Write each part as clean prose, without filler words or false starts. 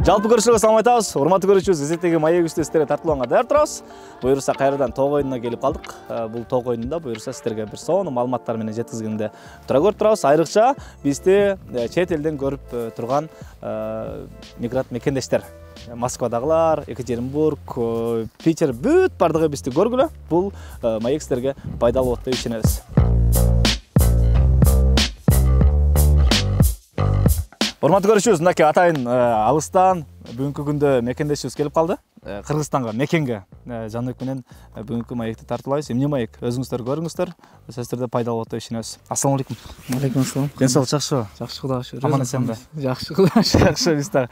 Жалпы көрүүчүлөргө салам айтабыз. Урматтуу көрүүчүбүз, газеттеги маек үстү сиздерге тартуулганга даяр турабыз. Буюрса кайрадан тоо коюнуна келип калдык. Бул тоо коюнунда буюрса сиздерге бир сонун маалыматтар менен жеткизгенде тура көрүп турабыз. Айрыкча бизди чет элден көрүп турган мигрант мекендештер, Москвадагылар, Екатеринбург, Питер бүт бардыгы бизди көргүлө. Бул маек сиздерге пайдалуу болот деп ишенебиз. Урматтуу көрүүчүбүз, мынакей атайын алыстан бүгүнкү күндө мекендешибиз келип калды. Кыргызстанга, Мекенге Жаныбек менен бүгүнкү маекти тартуулайбыз. Эмне маек? Өзүңүздөр көрүңүздөр. Сиздерде пайдалуу болот деп ишенебиз. Ассалам алейкум. Алейкум ассалам. Ден соолук жакшыбы? Жакшы, Кудайга шүгүр. Аман эсенби? Жакшы, Кудайга шүгүр. Жакшы, биз да.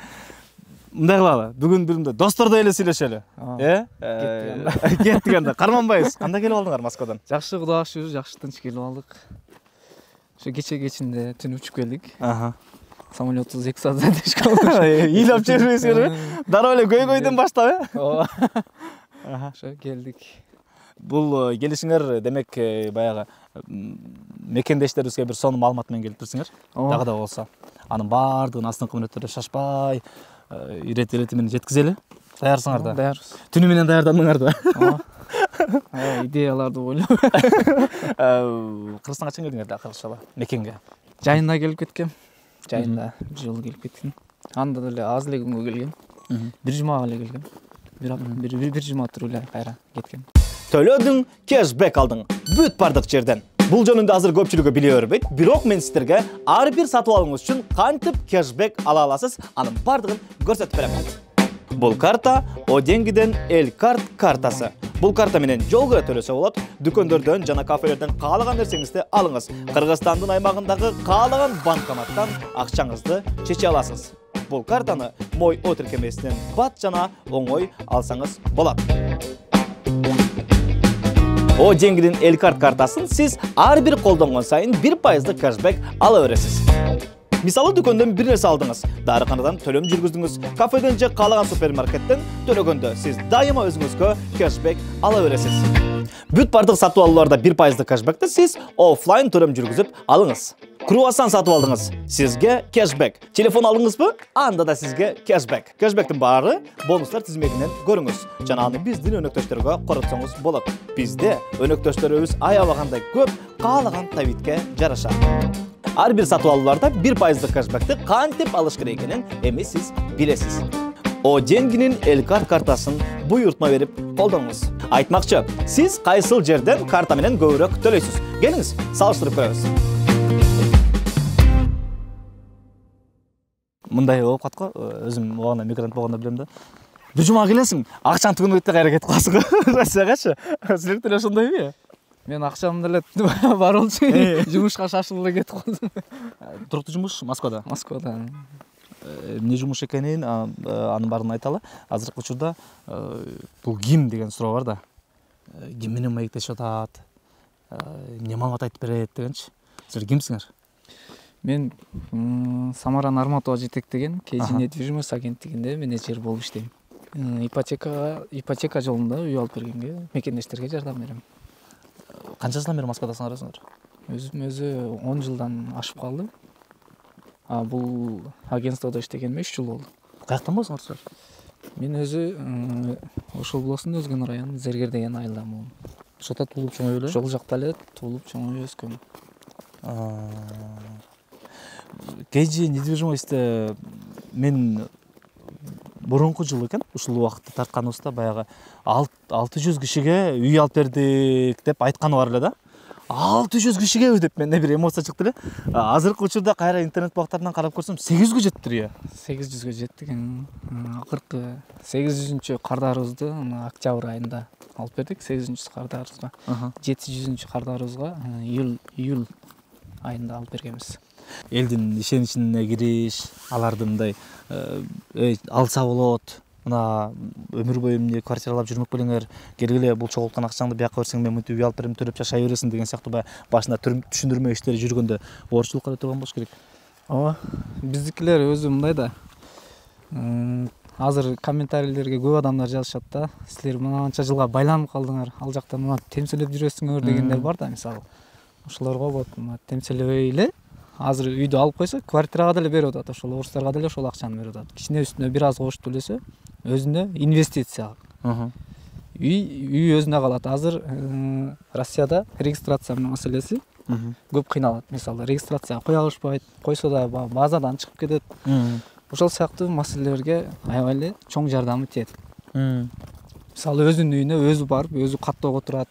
Мындай кылалы. Бүгүн биринде достордой эле сүйлөшөлү. Кеттик анда. Карманбайбыз. Кандай келип алдыңар Москвадан? Жакшы, Кудайга шүгүр, жакшы тынч келип алдык. Ошо кечинде түн учуп келдик. Самолет 32 саатта түшүп калдык. Ыйлап жүрбөйсүңөрбү? Дароо эле көйгөйдөн баштап, Ооба. Ошо келдик. Бул келишиңер демек баягы мекендештерибизге бир сонун маалымат менен келип турсуңар. Дагы да болсо. Анын баардыгын астыңкы мүнөттөрдө шашпай, ирет менен жеткизели. Даярсыңар да? Даярбыз. Түнү менен даярдандыңар да? Ооба. Идеяларды ойлоп. Кыргызстанга качан келдиңер да акыркы Мекенге? Жайында келип кеткем. Жайында бир жолу келип кеткен. Анда деле аз эле күнгө келгем. Бир жумага эле келгем. Бир жума туруп эле кайра кеткем. Төлөдүң, кэшбэк алдың. Бүт бардык жерден. Бул жөнүндө азыр көпчүлүгү биле бербейт. Бирок мен сиздерге ар бир сатып алууңуз үчүн кантип кэшбэк ала аласыз, анын бардыгын көрсөтүп берем. Бул карта Оденгиден Элкарт картасы. Бул карта менен жол кыра төлөсө болот. Дүкөндөрдөн жана кафелерден каалаган нерсеңизди алыңыз. Кыргызстандын аймагындагы каалаган банкоматтан акчаңызды чече аласыз. Бул картаны Мой о тиркемесинен бат жана оңой алсаңыз болот. Оденгиден Элкарт картасын сиз ар бир колдонгон сайын 1% кэшбэк ала бересиз. Мисалы дүкөндөн бир нерсе алдыңыз, дарыканадан төлөм жүргүздүңүз, кафеден же каалаган супермаркеттен төлөгөндө сиз дайыма өзүңүзгө кэшбэк ала бересиз. Бүт бардык сатып алууларда 1% кэшбэкти сиз офлайн төлөм жүргүзүп алыңыз. Круассан сатып алдыңыз, сизге кэшбэк. Телефон алдыңызбы? Анда да сизге кэшбэк. Кэшбэктин баары бонустар тизмегинен көрүңүз. Жана аны биздин өнөктөштөргө коротсоңуз болот. Бизде өнөктөштөрүбүз аябагандай көп, каалаган табитке жараша. Ар бир сатып алууларда 1% кэшбэкти кантип алыш керек экенин эми сиз билесиз. Оденгиден Элкарт картасын буйртма берип колдонуңуз. Айтмакчы, сиз кайсыл жерден карта менен көбүрөөк төлөйсүз? Келиңиз, салыштырып көрөбүз. Мындай болуп каткан, өзүм убагында мигрант болгондо билем да. Бир жума келесиң, акчаң түгөнүп кетти, кайра кетип каласың. Сагачы, силер деле ошондойбу? Мен акчам деле бар болчу, жумушка шашылып эле кетип калдым. Туруктуу жумуш Москвада. Москвада. Эмне жумуш экенин анын баарын айталы. Азыркы учурда бул ким деген суроо бар да. Ким менен маектешип атат? Эмне маалымат айтып берет дегенчи. Силер кимсиңер? Мен Самара Нарматова жетектеген KG недвижимость агенттигинде менеджер болуп иштейм. Ипотека жолунда үй алып бергенге, мекендештерге жардам берем. Канча жылдан бери Москвадасыңар өзүңөр? Өзүм 10 жылдан ашып калды. Бул агентстводо иштегениме 3 жыл болду. Каяктан болсуңар силер? Мен өзү Ошол областын Өзгөн району Зергер деген айылдамын. Ошондо туулуп чоңоюп эле? Жол жакта эле туулуп чоңоюп өскөм. KG недвижимостьте мен мурунку жыл экен, ушул убакытта тартканыбызда баягы 600 кишиге үй алып бердик деп айтканы бар эле да. 600 кишиге деп менде бир эмоция чыкты эле. Азыркы учурда кайра интернет багыттарынан карап көрсөм 800гө жеттир. 800гө жеттик. Акыркы 800-чү кардарыбызды октябрь айында алып бердик. 800-чү кардарыбызга. 700-чү кардарыбызга июль айында алып бергенбиз. Элдин ишеничине кириш, аларды мындай алса болот. Мына өмүр бою эмне квартиралап жүрмөк белеңер, келгиле бул чогулткан акчаңды бияка берсең мен мынтип үй алып берем, төлөп жашай бересиң деген сыяктуу баягы башында түшүндүрмө иштери жүргөндө оорчулукка да турган болуш керек. Ооба. Биздикилер өзү мындай да. Азыр комментарийлерге көп адамдар жазышат да. Силер мынанча жылга байланып калдыңар, ал жакта мына темселеп жүрөсүңөр дегендер бар да, мисалы. Ошолорго вот темселебей эле азыр үйдү алып койсо квартирага деле берип атат, ошол орустарга деле ошол акчаны берип атат. Кичине үстүнө бир аз кошуп элесе өзүнө инвестиция. Үй өзүнө калат. Азыр Россияда регистрация маселеси көп кыйналат. Мисалы регистрация кое алышпайт, койсо да базадан чыгып кетет. Ошол сыяктуу маселелерге аябай эле чоң жардамы тиет. Мисалы өзүнүн үйүнө өзү барып, өзү каттоого турат.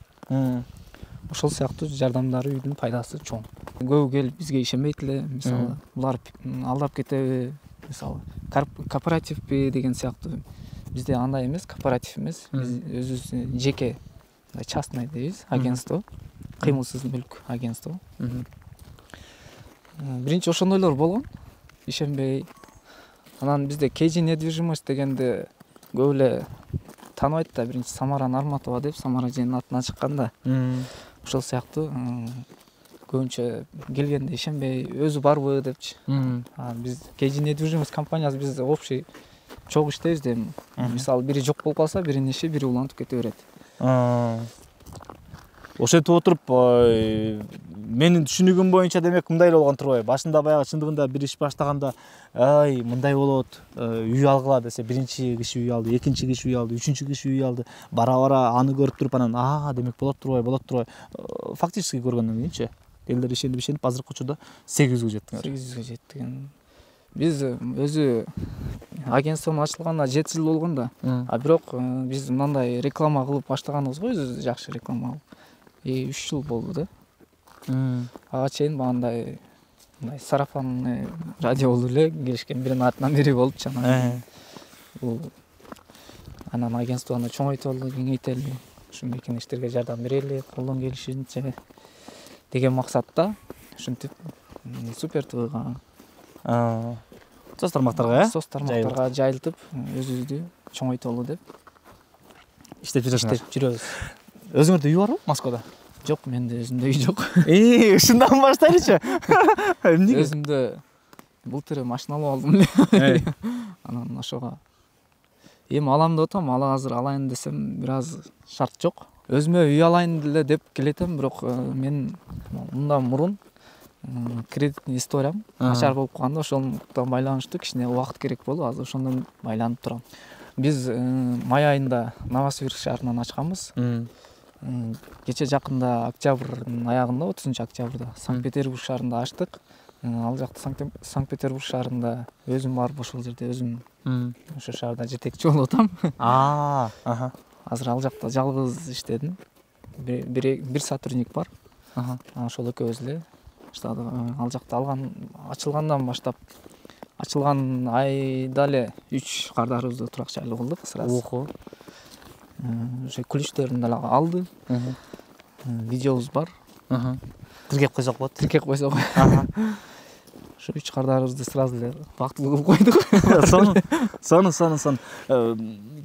Ошол сыяктуу жардамдары үйдүн пайдасы чоң. Көбү келип бизге ишенбейт эле. Мисалы булар алдап кетеби, мисалы кооперативпи деген сыяктуу. Бизде андай эмес, кооператив эмес. Биз өзүбүз жеке, частный дейбиз, агентство, кыймылсыз мүлк агентство. Биринчи ошондойлор болгон, ишенбей. Анан бизде KG недвижимость дегенди көп эле тааныбайт да. Биринчи Самара Нарматова деп, Самара эженин атынан чыкканда. Ошол сыяктуу көбүнчө келгенде ишенбей, өзү барбы депчи. Биз KG недвижимость компаниясы биз общий чогуу иштейбиз да. Мисалы бири жок болуп калса, биринин иши бири улантып кете берет. Ошентип отуруп, менин түшүнүгүм боюнча демек мындай эле болгон турбайбы? Башында баягы чындыгында бир иш баштаганда, ай, мындай болот, үй алгыла десе, биринчи киши үй алды, экинчи киши үй алды, үчүнчү киши үй алды. Бара-бара аны көрүп туруп анан, демек болот турбайбы? Фактически көргөндөн кийинчи элдер ишенип азыркы учурда 800гө жеттиңер. 800гө жеттик. Биз өзү агентствонун ачылганына 7 жыл болгон да. Бирок биз мындай реклама кылып баштаганбыз го, өзү жакшы реклама кылып. 3 жыл болду да. Ага чейин мындай сарафанный радио болуп эле келишкен, биринин артынан бири болупчу. Анан агентствону чоңойтолу, кеңейтели, ушундай кеңештерге жардам берели, колдон келишинче деген максатта ушинтип Супер ТВга соц тармактарга жайылтып, өзүбүздү чоңойтолу деп иштеп жүрөбүз. Өзүңөрдө үй барбы Москвада? Жок, менде өзүмдө үй жок. Ушундан баштайлычы. Эмнеге? Өзүмдө былтыр машина алып алдым. Анан ошого эми алам деп атам, азыр алайын десем бир аз шарт жок. Өзүмө үй алайын деле деп келетем, бирок мен мындан мурун кредитный историям начар болуп калганда, ошондон байланыштуу кичине убакыт керек болду. Азыр ошондон байланып турам. Биз май айында Новосибирск шаарынан ачканбыз. Кече жакында октябрдын аягында, 30 октябрда Санкт-Петербург шаарында ачтык. Ал жакта Санкт-Петербург шаарында өзүм барып ошол жерде өзүм ошо шаарда жетекчи болуп атам. Азыр ал жакта жалгыз иштедим. Бир сотрудник бар. Ошол экөөбүз эле иштедик. Ал жакта ачылгандан баштап, ачылган айда эле 3 кардарыбызды турак жайлуу кылдык сразу. Ошо күлүчтөрүн деле алды. Видеобуз бар. Тиркеп койсок болот. Ошо 3 кардарыбызды сразу эле бактылуу кылып койдук. Сону.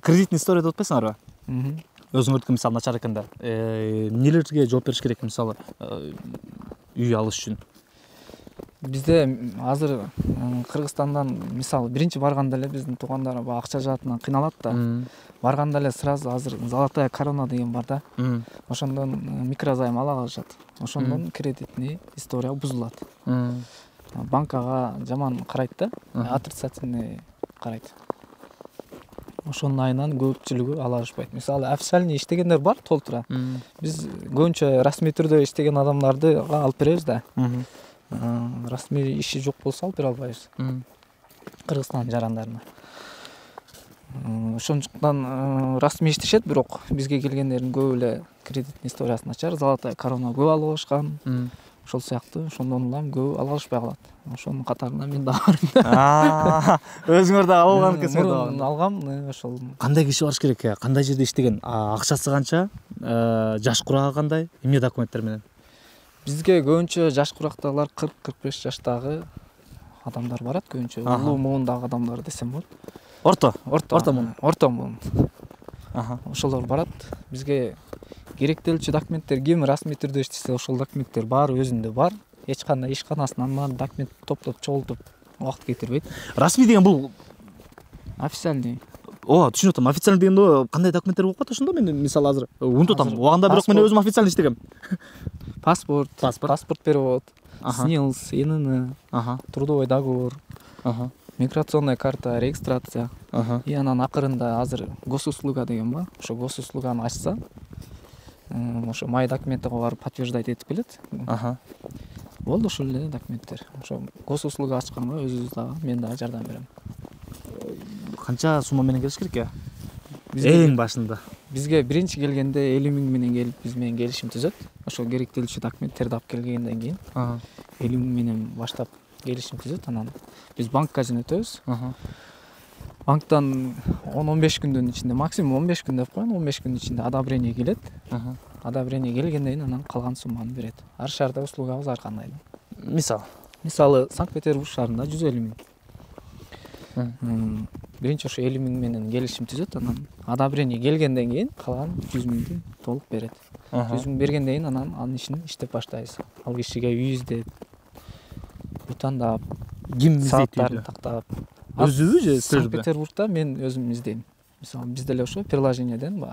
Кредитный история деп атпайсыңарбы? Өзүңөрдүкү мисалы начар экенде, эмнелерге жооп бериш керек мисалы үй алыш үчүн? Бизде азыр Кыргызстандан мисалы биринчи барганда эле биздин туугандар акча жаатынан кыйналат да. Барганда эле сразу азыр Золотая корона деген бар да. Ошондон микрозайм ала калышат. Ошондон кредитный история бузулат. Банкага жаман карайт да, отрицательный карайт. Ошонун айынан көпчүлүгү ала алышпайт. Мисалы официальный иштегендер бар толтура. Биз көбүнчө расмий түрдө иштеген адамдарды алып беребиз да. Расмий иши жок болсо алып бере албайбыз. Кыргызстан жарандарына. Ошондуктан расмий иштешет, бирок бизге келгендердин көбү эле кредитный историясы начар, Золотая корона көп алып алышкан. Ошол сыяктуу, ошондон улам көп ала алышпай калат. Ошонун катарында мен да бармын. Өзүңөр да алган экенсиңер да. Алгам, ошол. Кандай киши барыш керек? Кандай жерде иштеген? Акчасы канча? Жаш курагы кандай? Эмне документтер менен? Бизге көбүнчө жаш курактагылар 40-45 жаштагы адамдар барат, көбүнчө улуу муундагы адамдар десем болот. Орто муун. Ошолор барат. Бизге керектелчү документтер ким расмий түрдө иштесе, ошол документтер баары өзүндө бар. Эч кандай ишканасынан документ топтоп, чогултуп убакыт кетирбейт. Расмий деген бул официальный. Түшүнүп атам. Официальный дегенде кандай документтер болуп калат ошондо? Мен мисалы азыр унутуп атам. Убагында бирок мен өзүм официальный иштегем. Паспорт берип болот. СНИЛС, ИНН, трудовой договор, миграционная карта, регистрация. И анан акырында азыр госуслуга деген бар. Ошо госуслуганы ачса, ошо май документиге барып подтверждать этип келет. Болду ушул эле документтер. Ошо госуслуга ачканга өзүбүз дагы мен дагы жардам берем. Канча сумма менен келиш керек? Эң башында. Бизге биринчи келгенде 50 миң менен келип биз менен келишим түзөт. Ошо керектелүүчү документтерди алып келгенден кийин 50 миң менен баштап келишим түзөт. Анан биз банкка жөнөтөбүз. Банктан 10-15 күндүн ичинде, максимум 15 күн деп коеюн, 15 күндүн ичинде одобрение келет. Одобрение келгенден кийин анан калган сумманы берет. Ар шаарда услугабыз ар кандай. Мисалы Санкт-Петербург шаарында 150 миң. Биринчи ошо 50 миң менен келишим түзөт. Анан одобрение келгенден кийин калган 100 миңди толук берет. 100 миң бергенден кийин анан анын ишин иштеп баштайбыз. Ал кишиге үй издеп, утандап, Ким издейт сааттарын тактап. Өзүбү же сиз? Санкт-Петербургда мен өзүм издейм. Мисалы бизде эле ошо приложениеден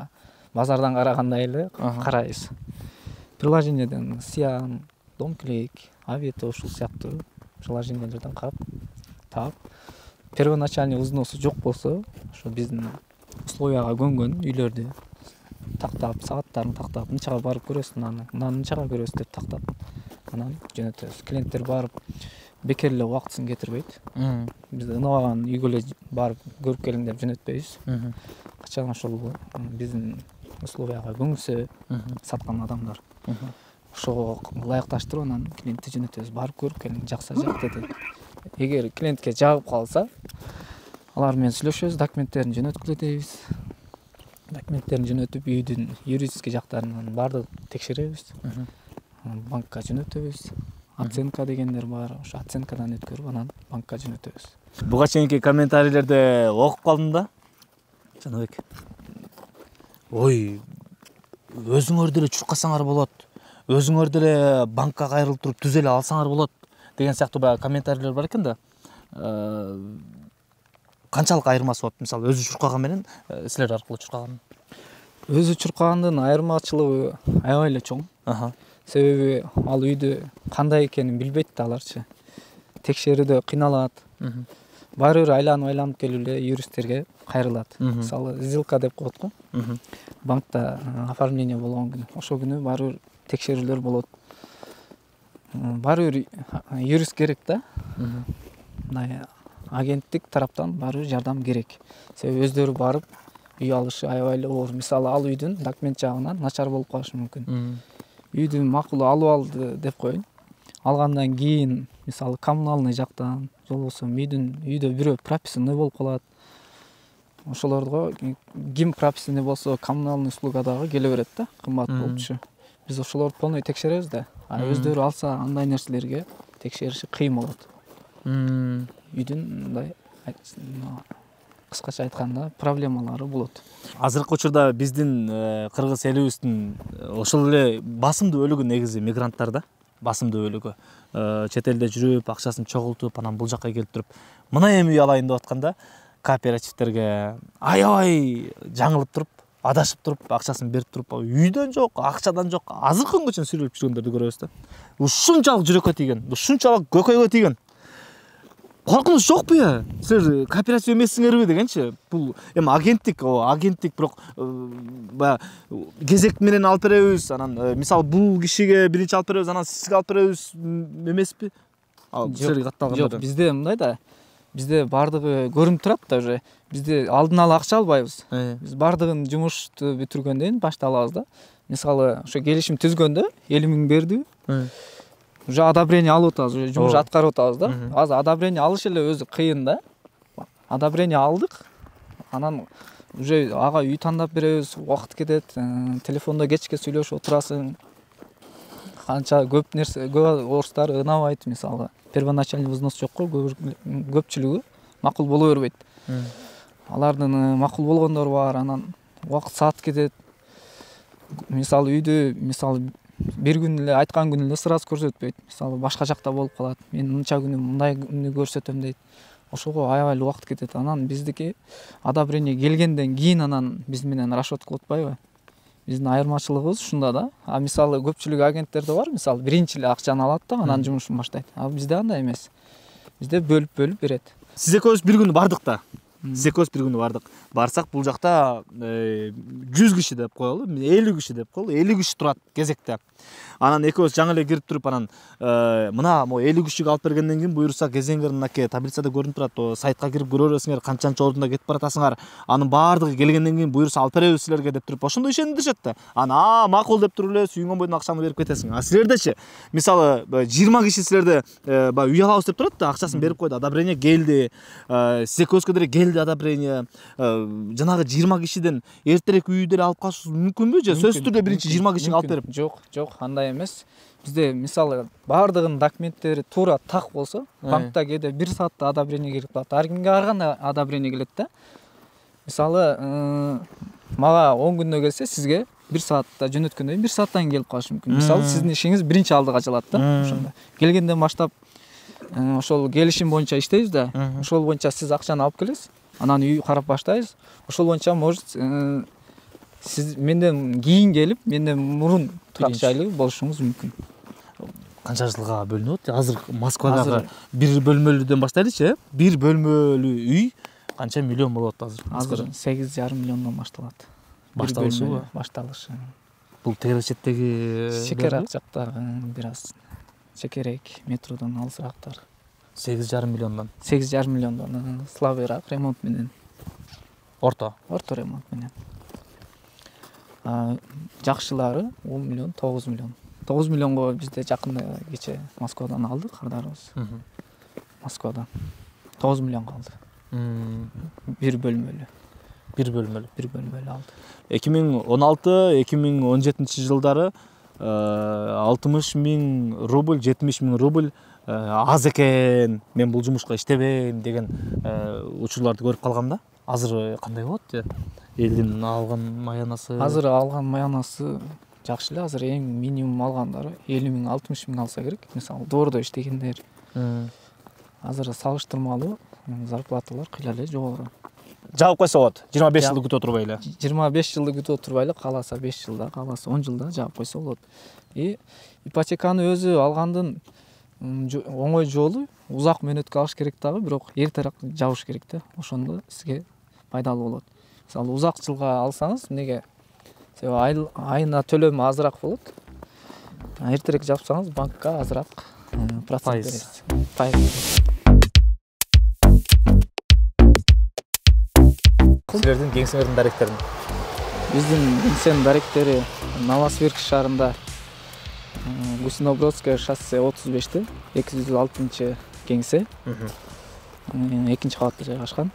базардан карагандай эле карайбыз. Приложениеден Сиан, Домклик, Авито ушул сыяктуу приложениелерден таап, первоначальный взносу жок болсо, ошо биздин условияга көнгөн үйлөрдү тактап, сааттарын тактап, мынчага барып көрөсүз, мынаны мынчага көрөсүз деп тактап, анан жөнөтөбүз. Клиенттер барып бекер эле убактысын кетирбейт. Биз ынабаган үйгө эле барып көрүп келиң деп жөнөтпөйбүз. Качан ошол биздин условияга көңүлсө саткан адамдар. Ошого ылайыкташтырып анан клиентти жөнөтөбүз. Барып көрүп келиң, жакса жакты деп. Эгер клиентке жагып калса, алар менен сүйлөшөбүз, документтерин жөнөткүлө дейбиз. Документтерин жөнөтүп, үйдүн юридический жактарын баардыгын текшеребиз. Банкка жөнөтөбүз. Оценка дегендер бар. Ошо оценкадан өткөрүп, анан банкка жөнөтөбүз. Буга чейинки комментарийлерди окуп калдым да. Жаныбек. Ой, өзүңөр деле чуркасаңар болот. Өзүңөр деле банкка кайрылып туруп түз эле алсаңар болот деген сыяктуу баягы комментарийлер бар экен да. Канчалык айырмасы болот? Мисалы, өзү чуркаган менен силер аркылуу чуркаган. Өзү чуркагандын айырмачылыгы аябай эле чоң. Себеби ал үйдү кандай экенин билбейт да аларчы. Текшерүүдө кыйналат. Баары бир айланып келип эле юристтерге кайрылат. Мисалы, сделка деп коет го. Банкта оформление болгон күнү, ошол күнү баары бир текшерүүлөр болот. Баары бир юрист керек да. Мындай агенттик тараптан баары бир жардам керек. Себеби өздөрү барып үй алышы аябай эле оор. Мисалы, ал үйдүн документ жагынан начар болуп калышы мүмкүн. Үйдү макул алып алды деп коеюн. Алгандан кийин, мисалы, коммуналный жактан, болбосо үйдө бирөө прописанный болуп калат. Ошолорго ким прописанный болсо, коммуналный услуга дагы келе берет да, кымбат болчу. Биз ошолорду полный текшеребиз да. Өздөрү алса, андай нерселерге текшериши кыйын болот. Үйдүн мындай кыскача айтканда проблемалары болот. Азыркы учурда биздин кыргыз элибиздин ошол эле басымдуу бөлүгү негизи мигранттар да. Басымдуу бөлүгү чет элде жүрүп, акчасын чогултуп, анан бул жакка келип туруп, мына эми үй алайын деп атканда кооперативтерге аябай жаңылып туруп, адашып туруп, акчасын берип туруп, үйдөн жок, акчадан жок, азыркы күнгө чейин сүрүлүп жүргөндөрдү көрөбүз да. Ушунчалык жүрөккө тийген, ушунчалык көкөйгө тийген. Коркунуч жокпу я? Силер кооператив эмессиңерби дегенчи. Бул эми агенттик бирок баягы кезек менен алып беребиз. Анан мисалы бул кишиге биринчи алып беребиз, анан сизге алып беребиз эмеспи? Силерге катталганда. Жок, бизде мындай да. Бизде баардыгы көрүнүп турат да уже. Бизде алдын ала акча албайбыз. Биз баардыгын жумушту бүтүргөндөн кийин башта алабыз да. Мисалы, ошо келишим түзгөндө 50 миң берди. Уже одобрение алып атабыз, уже жумуш аткарып атабыз да. Азыр одобрение алыш эле өзү кыйын да. Одобрение алдык. Анан уже ага үй тандап беребиз, убакыт кетет. Телефондо кечке сүйлөшүп отурасың. Канча көп нерсе, көп орустар ынабайт, мисалы. Первоначальный взнос жок го, көпчүлүгү макул боло бербейт. Алардын макул болгондору бар, анан убакыт саат кетет. Мисалы үйдү, бир күн эле айткан күн эле сразу көрсөтпөйт. Мисалы, башка жакта болуп калат. Мен мынча күнү мындай күнү көрсөтөм дейт. Ошого аябай эле убакыт кетет. Анан биздики одобрение келгенден кийин анан биз менен расчет кылып атпайбы? Биздин айырмачылыгыбыз ушунда да. А мисалы көпчүлүк агенттерде бар, мисалы биринчи эле акчаны алат да, анан жумушун баштайт. А бизде андай эмес. Бизде бөлүп берет. Сиз экөөбүз бир күнү бардык да. Сиз экөөбүз бир күнү бардык. Барсак бул жакта 100 киши деп коелу, 50 киши деп коелу, 50 киши турат кезекте. Анан экөөбүз жаңы эле кирип туруп, анан мына могу 50 кишиге алып бергенден кийин буюрса кезеңдер мынакей таблицада көрүнүп турат. Сайтка кирип көрө бересиңер, канчанчы ордунда кетип баратасыңар. Анын баардыгы келгенден кийин буюрса алып беребиз силерге деп туруп, ошондой ишендиришет да. Анан макул деп туруп эле сүйүнгөн бойдон акчаны берип кетесиң. А силердечи, мисалы 20 киши силерде баягы үй алабыз деп турат да, акчасын берип койду, одобрение келди. Сиз экөөбүзгө деле келди одобрение. Жанагы 20 кишиден эртерээк үй деле алып калышыбыз мүмкүнбү же сөзсүз түрдө биринчи 20 кишиге алып берип? Жок, андай эмес. Бизде мисалы баардыгынын документтери туура так болсо, банкта кээде 1 саатта одобрение келип калат. Ар кимге караганда одобрение келет да. Мисалы мага 10 күндө келсе, сизге 1 саатта жөнөткөндөн кийин 1 сааттан кийин келип калышы мүмкүн. Мисалы сиздин ишиңиз биринчи алдыга жылат да. Ошондо келгенден баштап ошол келишим боюнча иштейбиз да. Ошол боюнча сиз акчаны алып келесиз, анан үй карап баштайбыз. Ошол боюнча может сиз менден кийин келип, менден мурун турак жайлуу болушуңуз мүмкүн. Канча жылга бөлүнөт? Азыр Москвадагы бир бөлмөлүүдөн баштайлычы, бир бөлмөлүү үй канча миллион болот азыр? Азыр 8,5 миллиондон башталат. Башталышы. Башталышы. Бул тегерек четтеги чекерак жактар, бир аз чекерек, метродон алысыраактар. 8,5 миллиондон. 8,5 миллиондон слабыйраак ремонт менен. Орто ремонт менен. Жакшылары 10 миллион, 9 миллион. 9 миллионго бизде жакында кече Москвадан алдык кардаарыбыз. Москвадан 9 миллионго алды. Бир бөлмөлүү. Бир бөлмөлүү. Бир бөлмөлүү алды. 2016-2017 жылдары 60 000 рубль, 70 000 рубль аз экен, мен бул жумушка иштебейм деген учурларды көрүп калгам да. Азыр кандай болот же? Элдин алган маянасы? Азыр алган маянасы жакшы эле. Азыр эң минимум алгандары 50 000, 60 000 алса керек. Мисалы доордо иштегендер. Азыр салыштырмалуу зарплаталар кыйла эле жогору. Жаап койсо болот. 25 жылды күтүп отурбай эле. 25 жылды күтүп отурбай эле, кааласа 5 жылда, кааласа 10 жылда жаап койсо болот. Ипотеканы өзү алгандын оңой жолу узак мөөнөткө алыш керек дагы, бирок эртерээк жабыш керек да. Ошондо сизге пайдалуу болот. Мисалы узак жылга алсаңыз, эмнеге? Себеби айына төлөмү азыраак болот. Эртерээк жапсаңыз, банкка азыраак процент бересиз. Силердин кеңсеңердин даректерин? Биздин кеңсенин даректери Новосибирск шаарында Гусинобродское шоссе 35-те 206 кеңсе. Экинчи кабатта жайгашкан.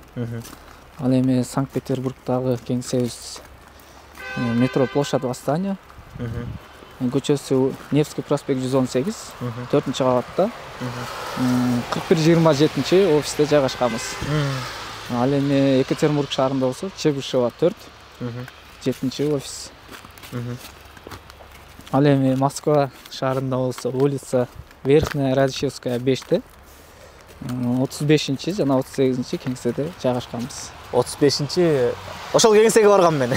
Ал эми Санкт-Петербургдагы кеңсебиз метро площадь Восстания. Көчөсү Невский проспект 118, 4-кабатта 4127 офисте жайгашканбыз. Ал эми Екатеринбург шаарында болсо Чебышева 4, 7-чи офис. Ал эми Москва шаарында болсо улица Верхняя Радищевская 5-те 35-чи жана 38-чи кеңседе жайгашканбыз. 35-чи ошол кеңсеге баргам мен.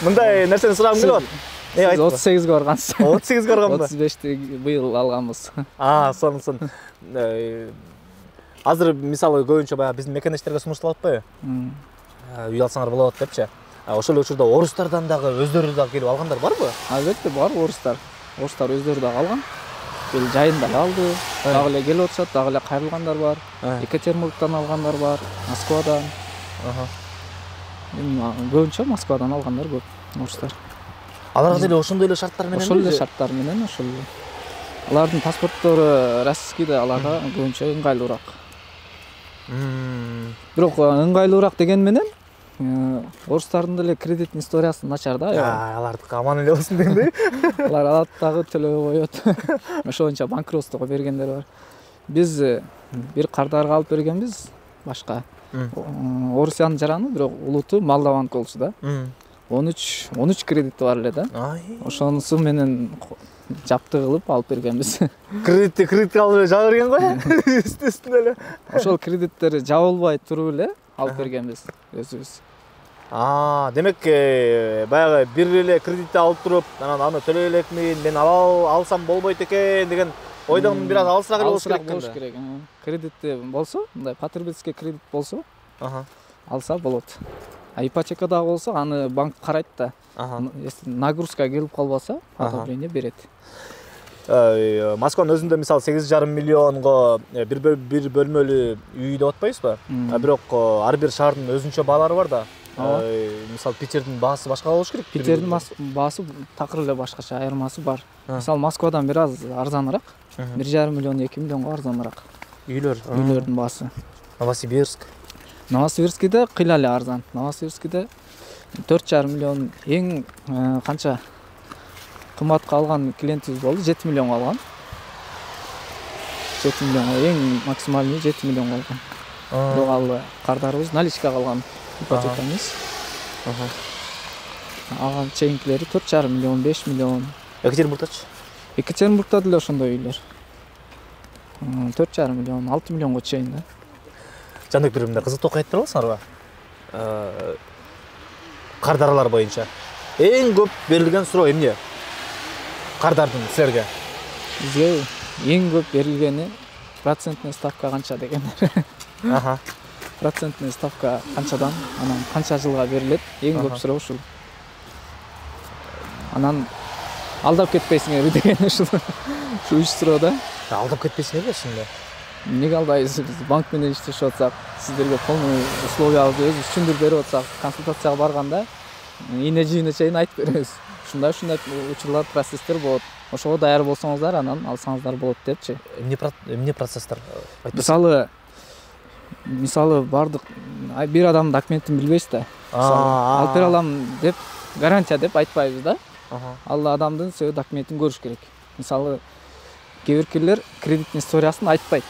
Мындай нерсени сурагым келип атат. 38-ге баргансыз. 38-ге барганбы? 35-ти быйыл алганбыз. Сонун. Азыр мисалы көбүнчө баягы биздин мекенештерге сунушталат атпайбы? Үй алсаңар болот депчи. Ошол учурда орустардан дагы өздөрү дагы келип алгандар барбы? Албетте бар, орустар. Орустар өздөрү дагы алган. Бул жайында алды, дагы эле келип отурушат, дагы эле кайрылгандар бар. Екатеринбургдан алгандар бар, Москвадан. Көбүнчө Москвадан алгандар көп, орустар. Аларга деле ошондой эле шарттар менен? Ошол эле шарттар менен, ошол эле. Алардын паспорттору российскийде, аларга көбүнчө ыңгайлуураак. Бирок ыңгайлуураак деген менен орустардын деле кредитный историясы начар да. Алардыкы аман эле болсун дегендей. Алар алат дагы төлөбөй коет. Ошончо банкротствого бергендер бар. Биз бир кардаарга алып бергенбиз башка. Орусиянын жараны, бирок улуту Молдаван болчу да. 13 кредити бар эле да. Ошонусу менен жапты кылып алып бергенбиз. Кредит алып жаба берген го? Үстүнө эле. Ошол кредиттер жабылбай туруп эле алып бергенбиз өзүбүз. Демек баягы бир эле кредитти алып туруп, анан аны төлөй элекмин, мен алсам болбойт экен деген ойдон бир аз алысыраак эле болуш керек. Кредитти болсо, мындай потребительский кредит болсо, алса болот. А ипотекада болсо, аны банк карайт да. Если нагрузка келип калбаса, одобрение берет. Москванын өзүндө мисалы 8,5 миллионго бир бөлмөлүү үй деп атпайбызбы? Бирок ар бир шаардын өзүнчө баалары бар да. Мисалы Питердин баасы башка болуш керек. Питердин баасы такыр эле башкача, айырмасы бар. Мисалы Москвадан бир аз арзаныраак, 1,5 миллион, 2 миллионго арзаныраак. Үйлөрдүн баасы. Новосибирскийде кыйла эле арзан. Новосибирскийде 4,5 миллион, эң канча кымбатка алган клиентибиз болду, 7 миллионго алган. 7 миллионго, эң максималный 7 миллионго алган. Бирок ал кардарыбыз наличкага алган ипотека эмес. Алган чейинкилери 4,5 миллион, 5 миллион. Екатеринбургдачы? Екатеринбургда деле ошондой үйлөр. 4,5 миллион, 6 миллионго чейин да. Жандык бир мындай кызыктуу окуя айта аласыңарбы? Кардаралар боюнча эң көп берилген суроо эмне? Кардардын силерге? Бизге эң көп берилгени процентный ставка канча дегендер. Процентный ставка канчадан, анан канча жылга берилет? Эң көп суроо ушул. Анан алдап кетпейсиңерби деген ушул. Ушул 3 суроо да. Алдап кетпейсиңерби ошондо? Эмнеге албайбыз? Биз банк менен иштешип атсак, сиздерге полный условиябызды өзүбүз түшүндүрүп берип атсак, консультацияга барганда ийне-жийине чейин айтып беребиз. Ушундай учурлар, процесстер болот. Ошого даяр болсоңуздар, анан алсаңыздар болот депчи. Эмне процесстер? Мисалы бардык бир адамдын документин билбейсиз да. Алып бере алам деп, гарантия деп айтпайбыз да. Ал адамдын сөзү документин көрүш керек. Мисалы кээ биркилер кредиттин историясын айтпайт.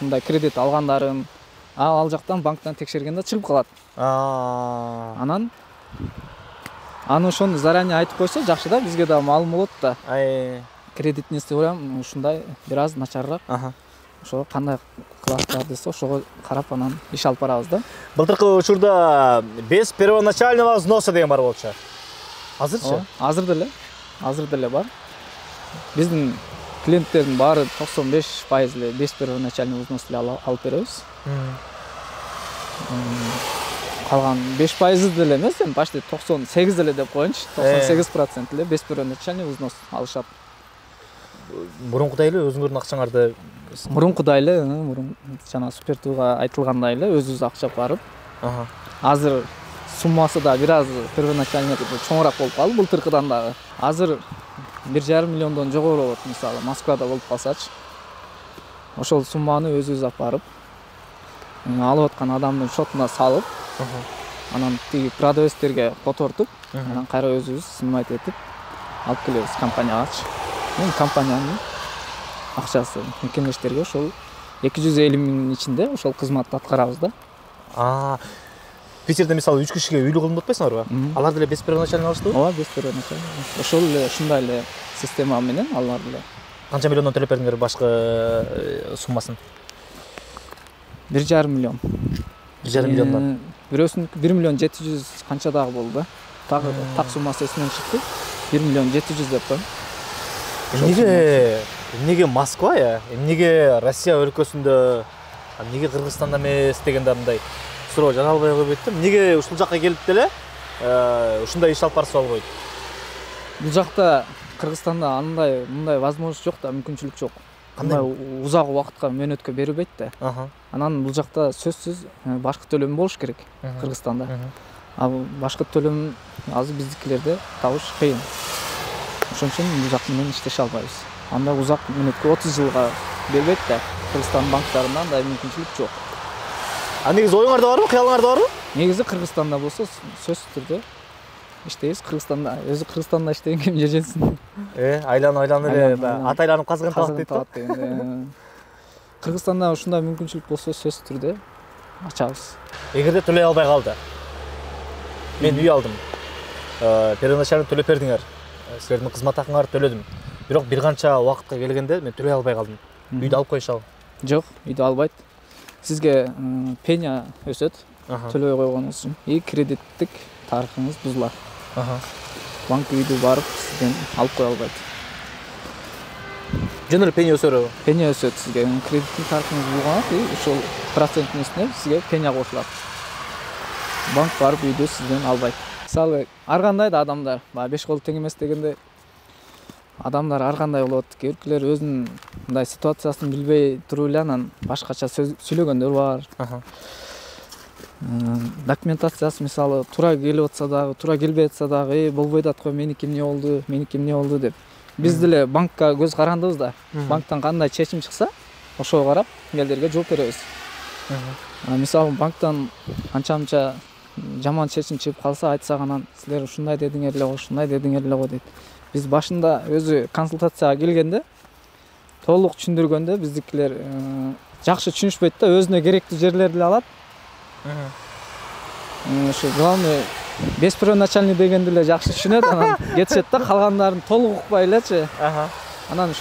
Мындай кредит алгандарын ал жактан банктан текшергенде чыгып калат. Анан аны ошону заранее айтып койсо жакшы да, бизге да маалым болот да. Кредиттин историям ушундай бир аз начарыраак. Ошого кандай кылат десе, ошого карап анан иш алып барабыз да. Былтыркы учурда без первоначального взноса деген бар болчу. Азырчы? Азыр деле бар. Биздин клиенттердин баары 95% эле без первоначальный взнос эле алып беребиз. Калган 5% деле эмес, почти 98 эле деп коеюнчу. 98% эле без первоначальный взнос алышат. Мурункудай эле өзүңөрдүн акчаңарды мурункудай эле, жана Супертууга айтылгандай эле өзүбүз акча барып. Азыр суммасы да бир аз первоначальный чоңураак болуп калды былтыркыдан дагы. Азыр 1,5 миллиондон жогору болот, мисалы Москвада болуп калсачы. Ошол сумманы өзүбүз алып барып, алып аткан адамдын шотуна салып, анан тиги продавецтерге котортуп, анан кайра өзүбүз снимать этип алып келебиз компаниягачы. Компаниянын акчасы мекемештерге ошол 250 миңдин ичинде ошол кызматты аткарабыз да. Питерде мисалы 3 кишиге үйлүү кылынып атпайсыңарбы? Алар деле без первоначальный алышты? Ооба, без первоначальный. Ошол эле ушундай эле система менен алар деле. Канча миллиондон төлөп бердиңер башкы суммасын? 1,5 миллион. 1,5 миллиондон. Бирөөсүнүкү 1 миллион 700 канча дагы болду да. Так суммасы эсимден чыкты. 1 миллион 700 деп коем. Эмнеге Москва эмнеге Россия өлкөсүндө, эмнеге Кыргызстанда эмес дегенде мындай суроо жана албай койбойт да. Эмнеге ушул жакка келип деле ушундай иш алып барса болбойт? Бул жакта Кыргызстанда мындай возможность жок да, мүмкүнчүлүк жок. Кандай узак убакытка мөөнөткө берилбейт да. Анан бул жакта сөзсүз башкы төлөм болуш керек Кыргызстанда. А башкы төлөм азыр биздикилерде табыш кыйын. Ошон үчүн бул жак менен иштеше албайбыз. Анда узак мөөнөткө 30 жылга бербейт да. Кыргызстан банктарында андай мүмкүнчүлүк жок. Негизи оюңарда барбы, кыялыңарда барбы? Негизи Кыргызстанда болсо сөзсүз түрдө иштейбиз. Кыргызстанда, өзү Кыргызстанда иштеген ким жежесин. Айланып эле ат айланып казган табат дейт да. Кыргызстанда ушундай мүмкүнчүлүк болсо сөзсүз түрдө ачабыз. Эгерде төлөй албай калды. Мен үй алдым. Первоначально төлөп бердиңер. Силердин кызмат акыңарды төлөдүм. Бирок бир канча убакытка келгенде мен төлөй албай калдым. Үйдү алып коюшабы? Жок, үйдү албайт. Сизге пеня өсөт. төлөбөй койгонуңуз үчүн и кредиттик тарыхыңыз бузулат. Банк үйдү барып сизден алып кое албайт. Жөн эле пеня өсөрбү? Пеня өсөт сизге. Кредиттик тарыхыңыз булганат и ошол проценттин үстүнө сизге пеня кошулат. Банк барып үйдү сизден албайт. Мисалы, ар кандай да адамдар, баягы 5 колу тең эмес дегенде адамдар ар кандай болот. Кээ-биркилер өзүнүн мындай ситуациясын билбей туруп эле анан башкача сүйлөгөндөр бар. Документациясы мисалы туура келип атса дагы, туура келбей атса дагы, болбойт аткой, меники эмне болду деп. Биз деле банкка көз карандыбыз да. Банктан кандай чечим чыкса, ошого карап мелдерге жооп беребиз. Мисалы банктан анча-мынча жаман чечим чыгып калса, айтсак анан силер ушундай дедиңер эле го, ушундай дедиңер эле го дейт. Биз башында өзү консультацияга келгенде толук түшүндүргөндө биздикилер жакшы түшүнүшпөйт да, өзүнө керектүү жерлерди эле алат. Ошо главный без первоначальный дегенди эле жакшы түшүнөт, анан кетишет да, калгандарын толук укпай элечи. Анан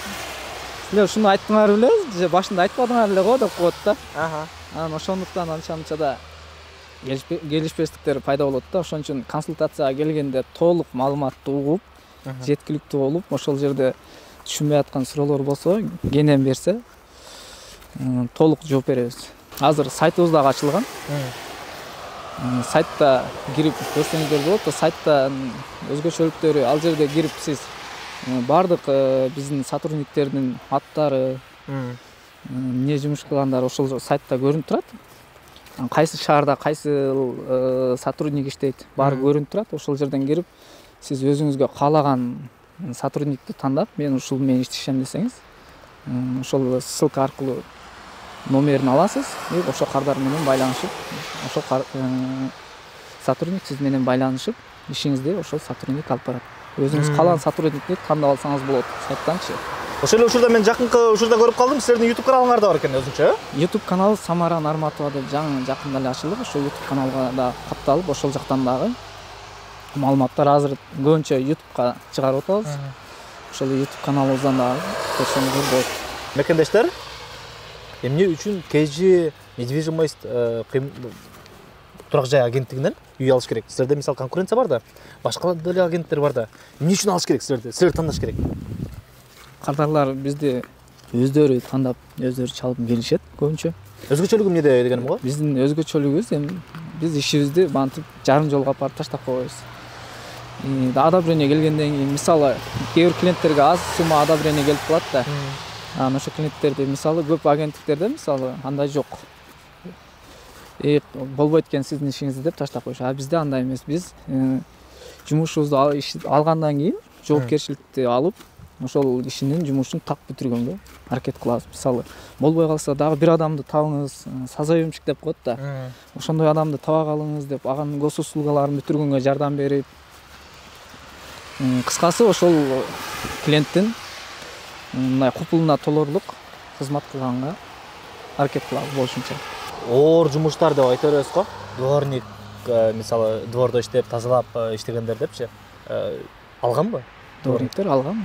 силер ушуну айттыңар беле, же башында айтпадыңар эле го деп коет да. Анан ошондуктан анча-мынча да келишпестиктер пайда болот да. Ошон үчүн консультацияга келгенде толук маалыматты угуп, жеткиликтүү болуп, ошол жерде түшүнбөй аткан суроолор болсо, кенен берсе, толук жооп беребиз. Азыр сайтыбыз дагы ачылган. Сайтта кирип көрсөңүздөр болот. Сайтта өзгөчөлүктөрү, ал жерде кирип сиз бардык биздин сотрудниктердин аттары, эмне жумуш кылгандары ошол сайтта көрүнүп турат. Кайсы шаарда кайсы сотрудник иштейт, баары көрүнүп турат. Ошол жерден кирип сиз өзүңүзгө каалаган сотрудникти тандап, мен ушул менен иштешем десеңиз, ошол ссылка аркылуу номерин аласыз, и ошол кардар менен байланышып, ошол сотрудник сиз менен байланышып, ишиңизди ошол сотрудник алып барат. Өзүңүз каалаган сотрудникти тандап алсаңыз болот сайттанчы. Ошол эле учурда мен жакынкы учурда көрүп калдым, силердин YouTube каналыңар да бар экен өзүнчө. YouTube каналы Самара Нарматова деп жакында эле ачылды. Ошол YouTube каналга да катталып, ошол жактан дагы маалыматтар азыр көбүнчө YouTubeга чыгарып атабыз. Ошол YouTube каналыбыздан дагы көрсөңүздөр болот. Мекендештер, эмне үчүн KG недвижимость турак жай агенттигинен үй алыш керек? Силерде мисалы конкуренция бар да, башка деле агенттер бар да. Эмне үчүн алыш керек силерде? Силер тандаш керек. Кардарлар бизди өздөрү тандап, өздөрү чалып келишет көбүнчө. Өзгөчөлүгү эмнеде дегеним го? Биздин өзгөчөлүгүбүз эми биз ишибизди бантип жарым жолго апарып таштап койбойбуз. Одобрение келгенден кийин мисалы кээ бир клиенттерге аз сумма одобрение келип калат да. Анан ошо клиенттерди мисалы көп агенттиктерде мисалы андай жок. Болбойт экен сиздин ишиңизди деп таштап коюш. А бизде андай эмес. Биз жумушубузду алгандан кийин жоопкерчиликти алып, ошол кишинин жумушун так бүтүргөнгө аракет кылабыз. Мисалы болбой калса дагы бир адамды табыңыз, созаемщик деп коет да. Ошондой адамды таба калыңыз деп, аганын госуслугаларын бүтүргөнгө жардам берип, кыскасы ошол клиенттин мындай купулуна толорлук кызмат кылганга аракет кылабыз болушунча. Оор жумуштар деп айта беребиз го. Дворник, мисалы двордо иштеп, тазалап иштегендер депчи. Алганбы? Дворниктер алган.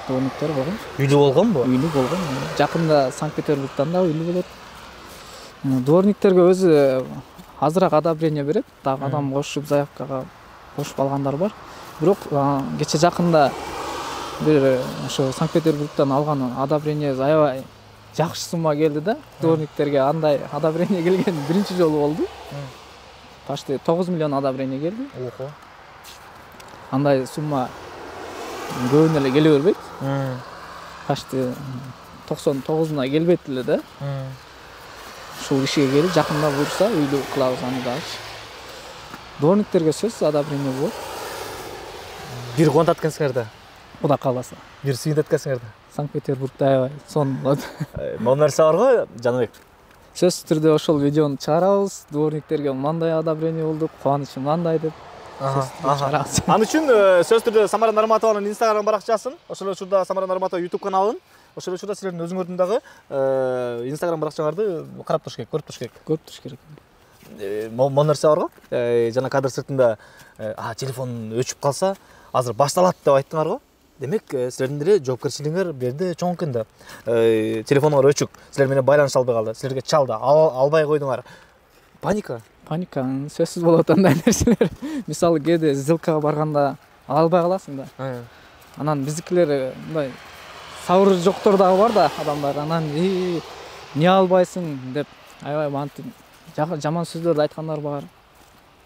Дворниктер болгон. Үйлүү болгонбу? Үйлүү болгон. Жакында Санкт-Петербургтан да үйлүү болот. Дворниктерге өзү азыраак одобрение берет. Дагы адам кошуп заявкага кошуп алгандар бар. Бирок кече жакында бир ошо Санкт-Петербургтан алган одобрение аябай жакшы сумма келди да. Дворниктерге андай одобрение келген биринчи жолу болду. Почти 9 миллион одобрение келди. Ого. Андай сумма көбүнө эле келе бербейт. Почти 99-уна келбейт эле да. Ушул кишиге келип жакында буйрса үйлүү кылабыз аны дагы. Дворниктерге сөзсүз одобрение болот. Бир контат экенсиңер да. Кудай кааласа. Бир сүйүнөт экенсиңер да. Санкт-Петербургда аябай сон болот. Могу нерсе бар го, Жаныбек? Сөзсүз түрдө ошол видеону чыгарабыз. Дворниктерге мындай одобрение болду, кубанычым мындай деп. Ал үчүн сөзсүз түрдө Самара Нарматованын Instagram баракчасын, ошол учурда Самара Нарматова YouTube каналын, ошол учурда силердин өзүңөрдүн дагы Instagram баракчаңарды карап туруш керек, көрүп туруш керек. Көрүп туруш керек. Могу нерсе бар го? Жана кадр сыртында телефон өчүп калса, азыр башталат деп айттыңар го. Демек, силердин деле жоопкерчилигиңер берде чоң экен да. Телефоңор өчүк, силер менен байланыша албай калды, силерге чалды, албай койдуңар. Паника. Паника сөзсүз болот андай нерселер. Мисалы кээде сделкага барганда ала албай каласың да. Анан биздикилер мындай сабыры жоктор дагы бар да адамдар. Анан эмне албайсың деп аябай мантип жаман сөздөрдү айткандар бар.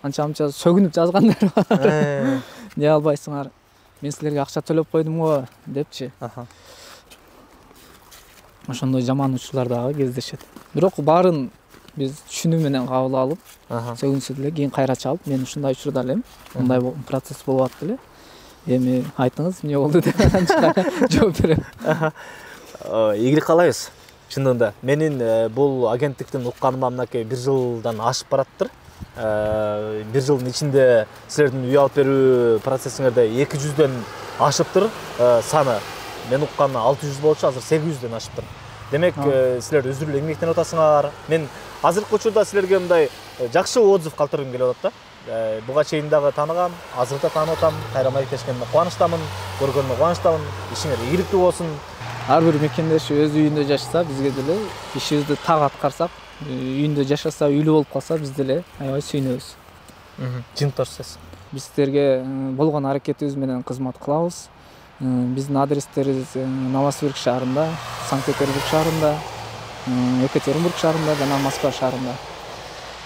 Анча-мынча сөгүнүп жазгандар бар. Эмне албайсыңар? Мен силерге акча төлөп койдум го депчи. Ошондой жаман учурлар дагы кездешет. Бирок баарын биз түшүнүү менен кабыл алып, сөгүнсө деле кийин кайра чалып, мен ушундай учурда элем. Мындай процесс болуп атты эле. Эми айтыңыз, эмне болду деп жооп берем. Ийгилик каалайбыз. Чындыгында менин бул агенттиктин укканыма мынакей 1 жылдан ашып бараттыр. 1 жылдын ичинде силердин үй алып берүү процессиңерде 200дөн ашыптыр саны. Мен укканы 600 болчу, азыр 800дөн ашыптыр. Демек, силер өзүрүлүү эмгектенип атасыңар. Мен азыркы учурда силерге мындай жакшы отзыв калтыргым келип атат да. Буга чейин дагы тааныгам, азыр да таанып атам. Кайра маектешкениме кубанычтамын, көргөнүмө кубанычтамын. Ишиңер ийгиликтүү болсун. Ар бир мекендеш өз үйүндө жашаса, бизге деле ишибизди так аткарсак, үйүндө жашаса, үйлүү болуп калса, биз деле аябай сүйүнөбүз. Жыйынтыктарсыз. Биз силерге болгон аракетибиз менен кызмат кылабыз. Биздин адрестерибиз Новосибирск шаарында, Санкт-Петербург шаарында, Екатеринбург шаарында жана Москва шаарында.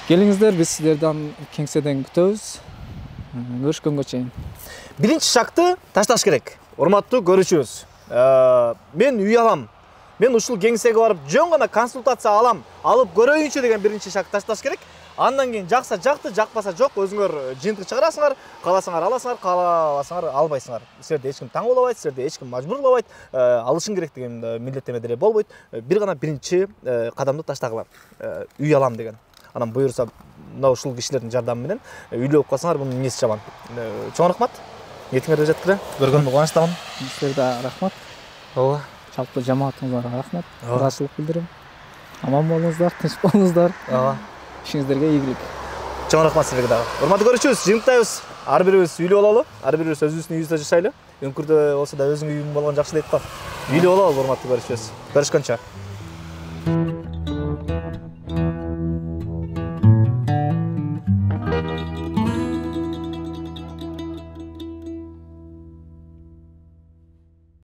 Келиңиздер, биз силерден кеңседен күтөбүз. Көрүшкөнгө чейин. Биринчи шагты ташташ керек. Урматтуу көрүүчүбүз. Мен үй алам. Мен ушул кеңсеге барып жөн гана консультация алам, алып көрөйүнчү деген биринчи шаг ташташ керек. Андан кийин жакса жакты, жакпаса жок, өзүңөр жыйынтык чыгарасыңар, кааласаңар аласыңар, каалабасаңар албайсыңар. Силерди эч ким таң болобойт, силерди эч ким мажбурлабайт, алышың керек деген милдеттеме деле болбойт. Бир гана биринчи кадамды таштагыла. Үй алам деген. Анан буюрса, мына ушул кишилердин жардамы менен үйлүү болуп калсаңар, мунун эмнеси жаман. Чоң рахмат. Ниетиңерге жеткиле. Көргөнүмө кубанычтамын. Силерге рахмат. Ооба. Жалпы жамаатыңызга рахмат. Ыраазычылык билдирем. Аман болуңуздар, тынч болуңуздар. Ооба. Ишиңиздерге ийгилик. Чоң рахмат силерге дагы. Урматтуу көрүүчүбүз, жыйынтыктайбыз. Ар бирибиз үйлүү бололу, ар бирибиз өзүбүздүн үйүбүздө жашайлы. Өңкүрдө болсо да өзүңүн үйүң болгон жакшы дейт го. Үйлүү бололу, урматтуу көрүүчүбүз. Көрүшкөнчө.